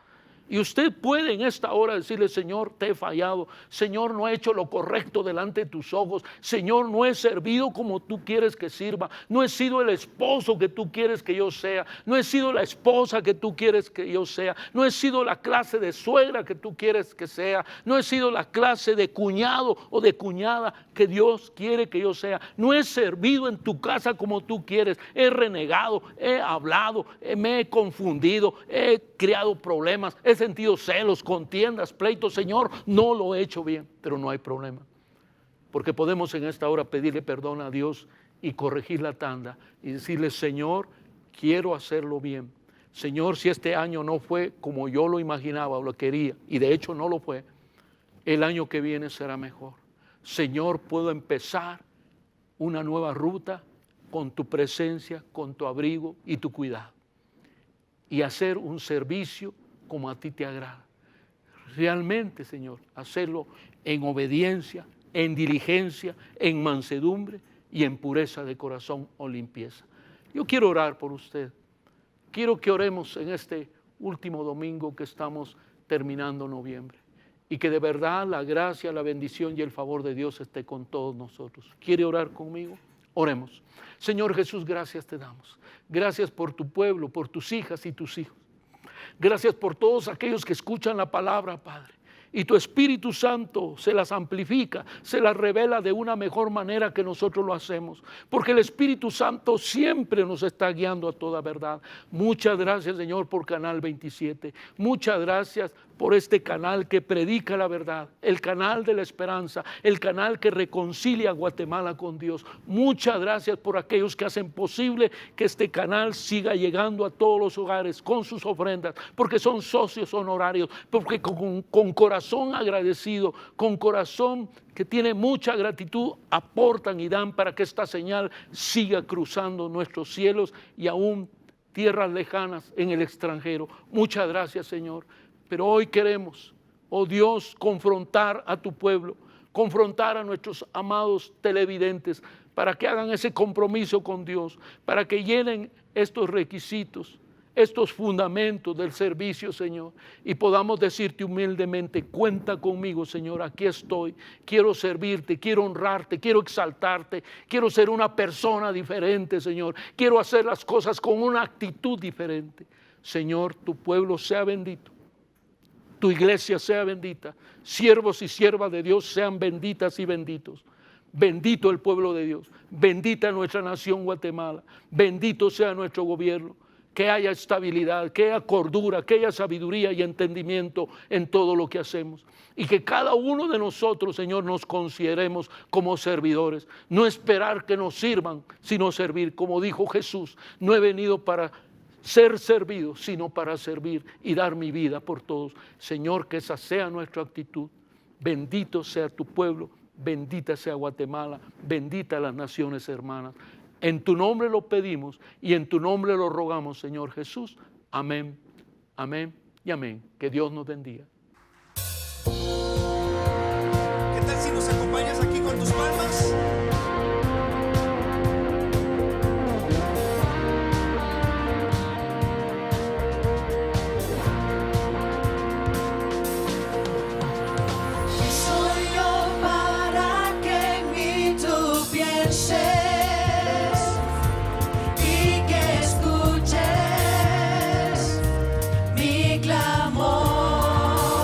Y usted puede en esta hora decirle: Señor, te he fallado. Señor, no he hecho lo correcto delante de tus ojos. Señor, no he servido como tú quieres que sirva. No he sido el esposo que tú quieres que yo sea. No he sido la esposa que tú quieres que yo sea. No he sido la clase de suegra que tú quieres que sea. No he sido la clase de cuñado o de cuñada que Dios quiere que yo sea. No he servido en tu casa como tú quieres. He renegado, he hablado, me he confundido, he creado problemas, he sentido celos, contiendas, pleitos. Señor, no lo he hecho bien, pero no hay problema, porque podemos en esta hora pedirle perdón a Dios y corregir la tanda y decirle: Señor, quiero hacerlo bien. Señor, si este año no fue como yo lo imaginaba o lo quería, y de hecho no lo fue, el año que viene será mejor. Señor, puedo empezar una nueva ruta con tu presencia, con tu abrigo y tu cuidado, y hacer un servicio como a ti te agrada. Realmente, Señor, hacerlo en obediencia, en diligencia, en mansedumbre y en pureza de corazón o limpieza. Yo quiero orar por usted. Quiero que oremos en este último domingo que estamos terminando noviembre, y que de verdad la gracia, la bendición y el favor de Dios esté con todos nosotros. ¿Quiere orar conmigo? Oremos. Señor Jesús, gracias te damos. Gracias por tu pueblo, por tus hijas y tus hijos. Gracias por todos aquellos que escuchan la palabra, Padre. Y tu Espíritu Santo se las amplifica, se las revela de una mejor manera que nosotros lo hacemos. Porque el Espíritu Santo siempre nos está guiando a toda verdad. Muchas gracias, Señor, por Canal 27. Muchas gracias por este canal que predica la verdad, el canal de la esperanza, el canal que reconcilia a Guatemala con Dios. Muchas gracias por aquellos que hacen posible que este canal siga llegando a todos los hogares con sus ofrendas, porque son socios honorarios, porque con corazón agradecido, con corazón que tiene mucha gratitud, aportan y dan para que esta señal siga cruzando nuestros cielos y aún tierras lejanas en el extranjero. Muchas gracias, Señor. Pero hoy queremos, oh Dios, confrontar a tu pueblo, confrontar a nuestros amados televidentes para que hagan ese compromiso con Dios, para que llenen estos requisitos, estos fundamentos del servicio, Señor, y podamos decirte humildemente: cuenta conmigo, Señor, aquí estoy, quiero servirte, quiero honrarte, quiero exaltarte, quiero ser una persona diferente, Señor, quiero hacer las cosas con una actitud diferente. Señor, tu pueblo sea bendito. Tu iglesia sea bendita, siervos y siervas de Dios sean benditas y benditos. Bendito el pueblo de Dios, bendita nuestra nación Guatemala, bendito sea nuestro gobierno, que haya estabilidad, que haya cordura, que haya sabiduría y entendimiento en todo lo que hacemos. Y que cada uno de nosotros, Señor, nos consideremos como servidores, no esperar que nos sirvan, sino servir. Como dijo Jesús: no he venido para ser servido, sino para servir y dar mi vida por todos. Señor, que esa sea nuestra actitud. Bendito sea tu pueblo, bendita sea Guatemala, bendita las naciones hermanas. En tu nombre lo pedimos y en tu nombre lo rogamos, Señor Jesús. Amén, amén y amén. Que Dios nos bendiga. ¿Qué tal si nos acompañas aquí con tus palmas? Mi clamor.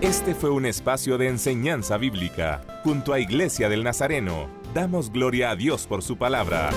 Este fue un espacio de enseñanza bíblica junto a Iglesia del Nazareno. Damos gloria a Dios por su palabra.